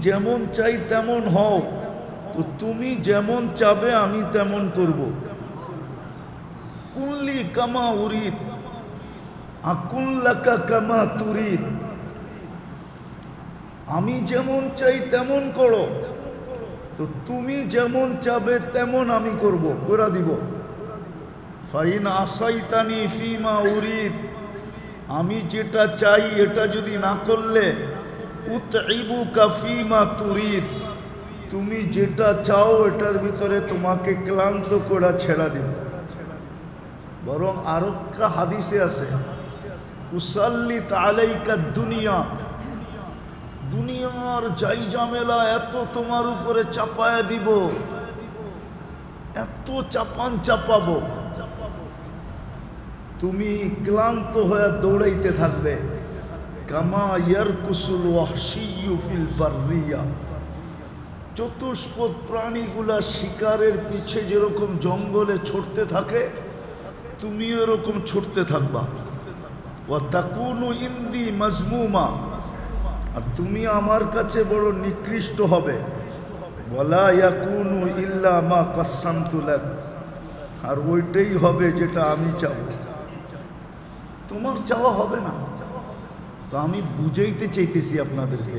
যেমন চাই তেমন হও, তো তুমি যেমন চাবে আমি তেমন করব। কুল্লি কামা উরিদ আকুল্লাকা কামা তুরিদ, আমি যেমন চাই তেমন করো, তো তুমি যেমন চাবে তেমন আমি করব, করে দিব। ফাইন আসাইতানি ফিমা উরিদ, আমি যেটা চাই এটা যদি না করলে, উতইবুকা ফিমা তুরিদ, তুমি যেটা চাও এটার ভিতরে তোমাকে ক্লান্ত করে ছেড়া দিব। বরং আরো একটা হাদিসে আছে, উসাল্লিত আলাইকা দুনিয়া, দুনিয়ার যাই ঝামেলা এত তোমার উপরে চাপায়া দিব, এত চাপান চাপাবো, তুমি ক্লান্ত হয়ে দৌড়াইতে থাকবে। কামা ইয়ারকুসুল ওয়াহশিয়্যু ফিল বাররিয়া, চতুষ্পদ প্রাণীগুলা শিকারের পিছে যেরকম জঙ্গলে ছুটতে থাকে, তুমি এরকম ছুটতে থাকবা। ওয়া তাকুনু ইনদি মাজমুমা, আর তুমি আমার কাছে বড় নিকৃষ্ট হবে। ওয়ালা ইয়াকুনু ইল্লা মা কাসসামতু লাক, আর ওইটাই হবে যেটা আমি চাবো, তোমার চাওয়া হবে না। তো আমি বুঝাইতে চাইতেছি আপনাদেরকে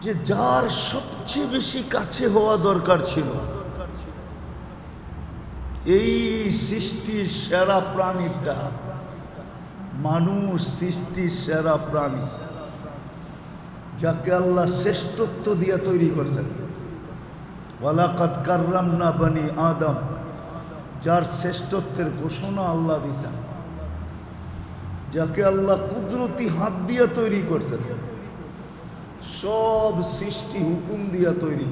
যে যার সবচেয়ে বেশি কাছে হওয়া দরকার ছিল, এই সৃষ্টির সেরা প্রাণীটা, মানুষ সৃষ্টির সেরা প্রাণী, যাকে আল্লাহ শ্রেষ্ঠত্ব দিয়ে তৈরি করছেন। ওয়ালাকাদ কাররামনা বনি আদম, যার শ্রেষ্ঠত্বের ঘোষণা আল্লাহ দিয়েছেন, যাকে আল্লাহ কুদরতি হাত দিয়ে তৈরি করছেন। সব সৃষ্টি হুকুম দিয়া তৈরি,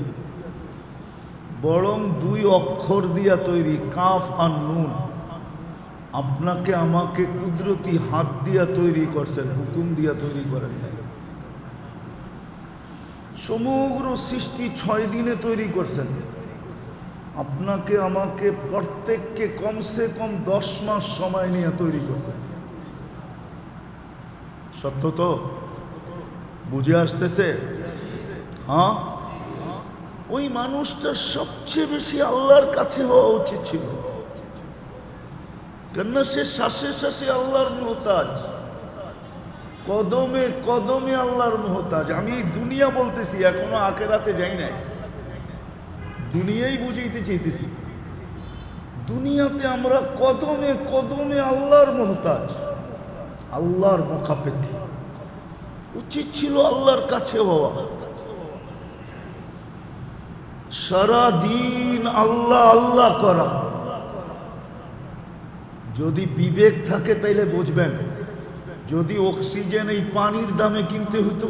বরং দুই অক্ষর দিয়া তৈরি, কাফ আর নুন। আপনাকে আমাকে কুদরতি হাত দিয়া তৈরি করছেন, হুকুম দিয়া তৈরি করেন নাই। সমগ্র সৃষ্টি 6 দিনে তৈরি করছেন, আপনাকে আমাকে প্রত্যেককে কমসে কম 10 মাস সময় নিয়ে তৈরি করছেন। সত্য তো? বুঝে আসতেছে? হ্যাঁ, ওই মানুষটা সবচেয়ে বেশি আল্লাহর কাছে হওয়া উচিত ছিল, কেননা সে শ্বাসে শ্বাসে আল্লাহর মুহতাজ, কদমে কদমে আল্লাহর মুহতাজ। আমি দুনিয়া বলতেছি, এখনো আখিরাতে যাই নাই, দুনিয়াই বুঝাইতে চাইতেছি। দুনিয়াতে আমরা কদমে কদমে আল্লাহর মুহতাজ, আল্লাহর মুখাপেক্ষী। উচিত ছিল আল্লাহর কাছে হওয়া, সারা দিন আল্লাহ আল্লাহ করা। যদি বিবেক থাকে তাইলে বুঝবেন, যদি অক্সিজেন এই পানির দামে কিনতে হতো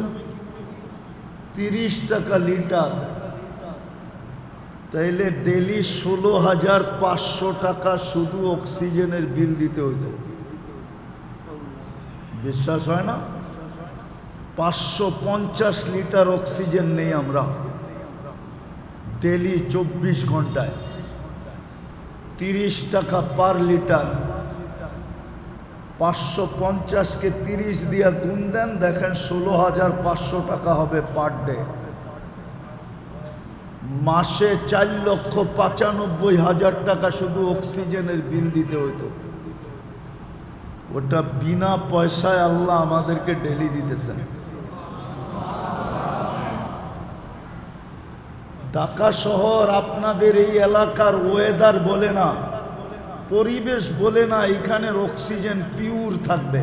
30 টাকা লিটার, তাইলে ডেলি 16,500 টাকা শুধু অক্সিজেনের বিল দিতে হতো। বিশ্বাস হয় না? 550 লিটার অক্সিজেন নেই আমরা ডেলি 24 ঘন্টায়, 30 টাকা পার লিটার। 550-কে 30 দিয়া গুণ দেন, দেখেন 16,500 টাকা হবে পার ডে। মাসে 4,95,000 টাকা শুধু অক্সিজেনের বিল দিতে হইতো। ওটা বিনা পয়সায় আল্লাহ আমাদেরকে ডেলি দিতেছেন। ঢাকা শহর আপনাদের এই এলাকার ওয়েদার বলে না, পরিবেশ বলে না এখানের অক্সিজেন পিওর থাকবে।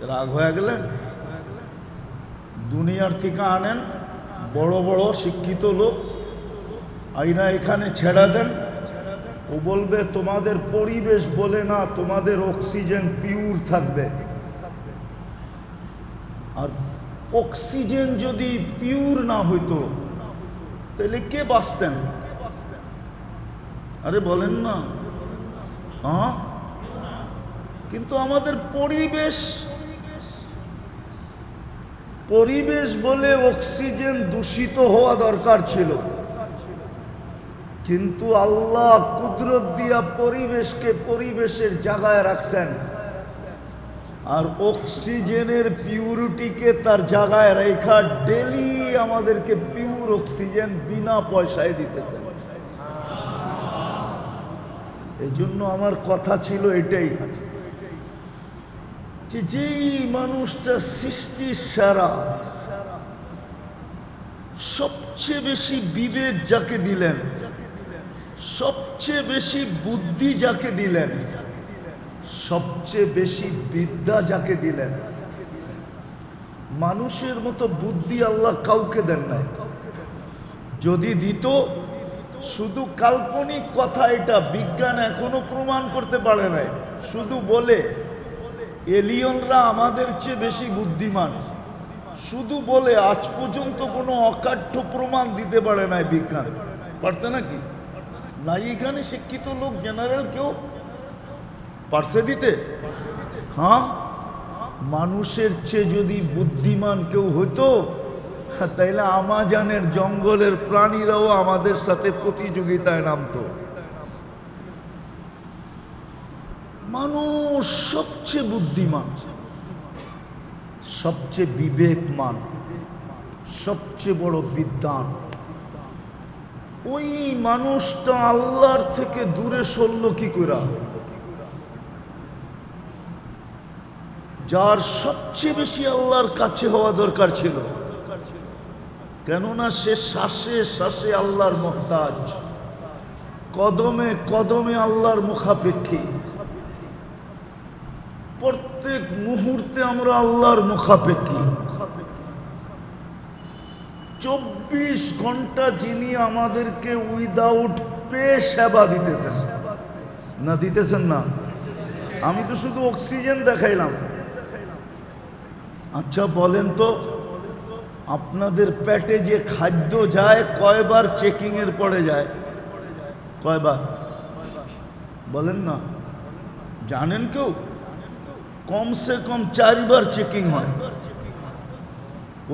রাগ হয়ে গেলেন? দুনিয়ার থেকে আনেন বড় বড় শিক্ষিত লোক, আইনা এখানে ছেড়া দেন, ও বলবে তোমাদের পরিবেশ বলে না, তোমাদের অক্সিজেন পিওর থাকবে। আর অক্সিজেন যদি পিওর না হইতো তাহলে কে বাঁচতেন? আরে বলেন না। হ্যাঁ, কিন্তু আমাদের পরিবেশ বলে অক্সিজেন দূষিত হওয়া দরকার ছিল, কিন্তু আল্লাহ কুদরত দিয়া পরিবেশকে পরিবেশের জায়গায় রাখছেন। আর অক্সিজেনের পিউরিটিকে তার জায়গায় রেখা ডেলি আমাদেরকে পিওর অক্সিজেন বিনা পয়সায় দিতেছেন। এই জন্য আমার কথা ছিল এটাই যে যেই মানুষটা সৃষ্টির সেরা, সবচেয়ে বেশি বিবেক যাকে দিলেন, সবচেয়ে বেশি বুদ্ধি যাকে দিলেন, সবচেয়ে বেশি বিদ্যা যাকে দিলেন, মানুষের মতো বুদ্ধি আল্লাহ কাউকে দেন নাই। যদি দিত, শুধু কাল্পনিক কথা, এটা বিজ্ঞান এখনো প্রমাণ করতে পারে নাই, শুধু বলে এলিয়নরা আমাদের চেয়ে বেশি বুদ্ধিমান, শুধু বলে, আজ পর্যন্ত কোনো অকাঠ্য প্রমাণ দিতে পারে নাই বিজ্ঞান। পারছে নাকি? নাই এখানে শিক্ষিত লোক জেনারেল কেউ পারছে দিতে? হ্যাঁ, মানুষের চেয়ে যদি বুদ্ধিমান কেউ হতো, তাইলে আমাজনের জঙ্গলের প্রাণীরাও আমাদের সাথে প্রতিযোগিতায় নামতো। মানুষ সবচেয়ে বুদ্ধিমান, সবচেয়ে বিবেকমান, সবচেয়ে বড় বিদ্বান। ওই মানুষটা আল্লাহর থেকে দূরে সরল কি করে? যার সবচেয়ে বেশি আল্লাহর কাছে হওয়া দরকার ছিল, কেননা সে শ্বাসে শ্বাসে আল্লাহর মুহতাজ, কদমে কদমে আল্লাহর মুখাপেক্ষী। প্রত্যেক মুহূর্তে আমরা আল্লাহর মুখাপেক্ষী। 24 ঘন্টা যিনি আমাদেরকে উইদাউট পে সেবা দিতেছেন, না দিতেছেন না? আমি তো শুধু অক্সিজেন দেখাইলাম। আচ্ছা বলেন তো, আপনাদের পেটে যে খাদ্য যায় কয়বার চেকিং এর পরে যায়? কয়বার বলেন না? জানেন কেউ? কমসে কম 4 বার চেকিং হয়।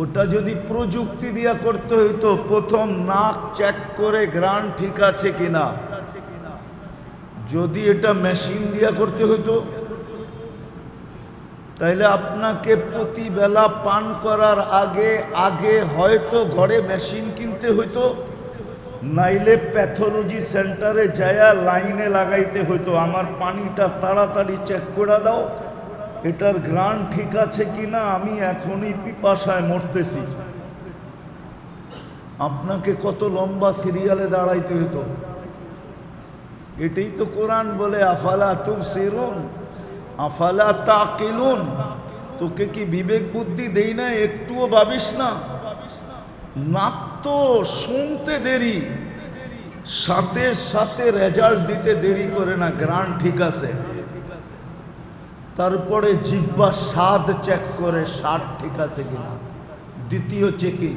ওটা যদি প্রযুক্তি দিয়া করতে হইতো, প্রথম নাক চেক করে গ্রান ঠিক আছে কিনা। যদি এটা মেশিন দিয়া করতে হইতো, তাইলে আপনাকে প্রতি বেলা পান করার আগে আগে হয়তো ঘরে মেশিন কিনতে হইতো, নাইলে প্যাথোলজি সেন্টারে যায়া লাইনে লাগাইতে হইতো। আমার পানিটা তাড়াতাড়ি চেক করে দাও, এটার গ্রান ঠিক আছে কিনা, আমি এখনই পিপাসায় মরতেছি। আপনাকে কত লম্বা সিরিয়ালে দাঁড়াইতে হতো। এটাই তো কোরআন বলে, আফালা তুবসিরুন আফালা তাকিলুন। তোকে কি বিবেক বুদ্ধি দেই না? একটুও ভাবিস না? নাক তো শুনতে দেরি, সাথে সাথে রেজাল্ট দিতে দেরি করে না, গ্রান ঠিক আছে। তারপরে জিহ্বা স্বাদ চেক করে, স্বাদ ঠিক আছে কিনা, দ্বিতীয় চেকিং।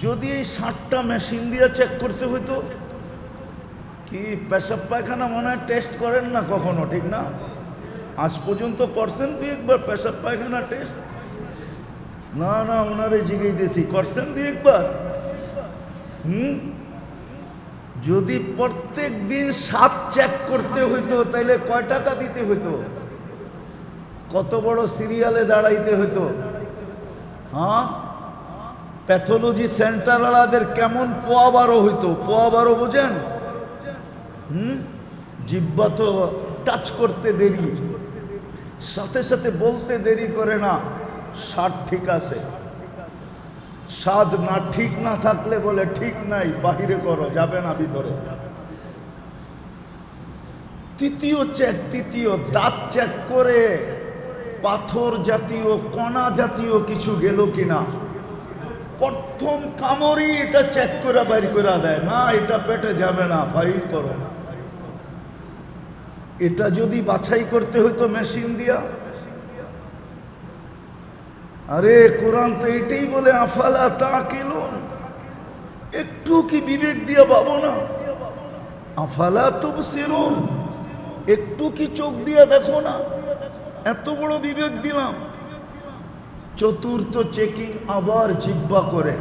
যদি এই 60টা মেশিন দিয়ে চেক করতে হইতো, কি পেশাব পায়খানা মনে হয় টেস্ট করেন না কখনো, ঠিক না? আজ পর্যন্ত করছেন তুই একবার পেশাব পায়খানা টেস্ট? না না, ওনারে জিজ্ঞাসা করছেন তুই একবার? যদি প্রত্যেক দিন স্বাদ চেক করতে হইতো, তাইলে কয় টাকা দিতে হইতো? কত বড় সিরিয়ালে দাঁড়াইতে হইতো? হ্যাঁ, প্যাথোলজি সেন্টারওয়ালাদের কেমন পোয়া বারো হইতো। পোয়া বারো বোঝেন? জিহ্বা তো টাচ করতে দেরি, সাথে সাথে বলতে দেরি করে না, স্বাদ ঠিক আছে। স্বাদ না ঠিক না থাকলে বলে ঠিক নাই, বাহিরে করো, যাবে না ভিতরে। তৃতীয় চেক, তৃতীয় দাঁত চেক করে পাথর জাতীয় কণা জাতীয় কিছু গেল কিনা। প্রথম কামড়ই এটা চেক করে বাইর করে দেয়, না এটা পেটে যাবে না, বাইর করো। এটা যদি বাছাই করতে হইতো মেশিন দিয়া, আরে কোরআন তো এটাই বলে, আফালা তাকিলুন। একটু কি বিবেক দিয়া ভাবো না? আফালা তুবসিরুন, একটু কি চোখ দিয়া দেখো না? এত বড় বিবেক দিলাম। চতুর্থ চেকিং, আবার জিহ্বা করে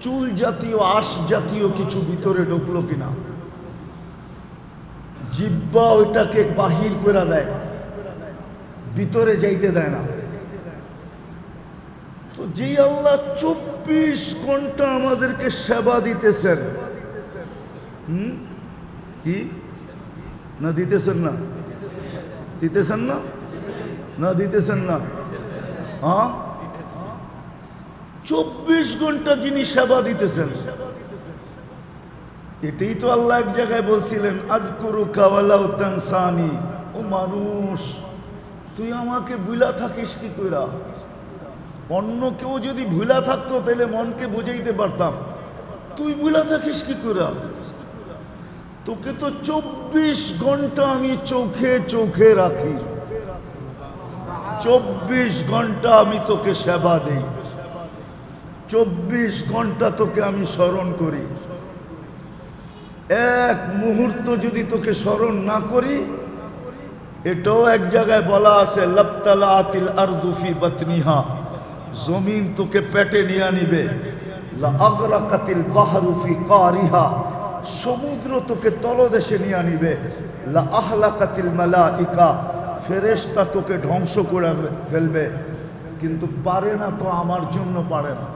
চুল জাতীয় আঁশ জাতীয় কিছু ভিতরে ঢুকলো কিনা। জিহ্বা ওইটাকে বাহির করে দেয়, ভিতরে যাইতে দেয় না। তো যেই আল্লাহ 24 ঘন্টা আমাদেরকে সেবা দিতেছেন, কি না দিতেছেন না? দিতেছেন না? না দিতেছেন না? হ্যাঁ, 24 ঘন্টা যিনি সেবা দিতেছেন, এটাই তো আল্লাহ এক জায়গায় বলছিলেন, আযকুরুকা ওয়ালাউ তানসানি। ও মানুষ, তুই আমাকে ভুলা থাকিস কি কইরা? অন্য কেউ যদি ভুলা থাকতো তাহলে মনকে বুঝাইতে পারতাম, তুই ভুলা থাকিস কি কইরা? তোকে তো 24 ঘন্টা আমি চোখে চোখে রাখি, 24 ঘন্টা আমি তোকে সেবা দেই, 24 ঘন্টা তোকে আমি স্মরণ করি। এক মুহূর্ত যদি তোকে স্মরণ না করি, এটাও এক জায়গায় বলা আছে, লাবতালাতিল আরদু ফি বাতনিহা, জমিন তোকে পেটে নিয়ে নিবে, লা আগরাকাতিল বাহরু ফি কারিহা, সমুদ্র তোকে তলদেশে নিয়ে নিবে, লা আহলাকাতিল মালাইকা, ফেরেশতা তোকে ধ্বংস করে ফেলবে, কিন্তু পারে না তো, আমার জন্য পারে না।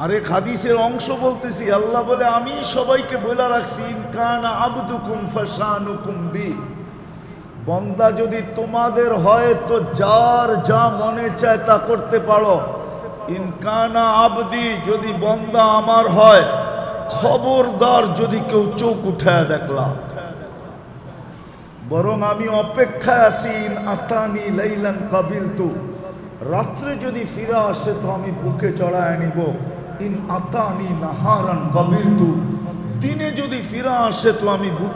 আরে হাদিসের অংশ বলতেছি, আল্লাহ বলে আমি সবাইকে বলে রাখছি, ইনকানা আবদুকুম ফাশানুকুম বি, বান্দা যদি তোমাদের হয় তো যার যা মনে চায় তা করতে পারো। ইনকানা আবদি, যদি বান্দা আমার হয়, খবরদার যদি কেউ চোখ উঠায় দেখলাম। বরং আমি অপেক্ষায় আছি, ইন আতানি লাইলান কাবিলতু, রাত্রে যদি ফিরে আসে তো আমি বুকে চড়ায় নিব। ইন আতানি নাহারান কাবিলতু, দিনে যদি ফিরে আসে তো আমি বুকে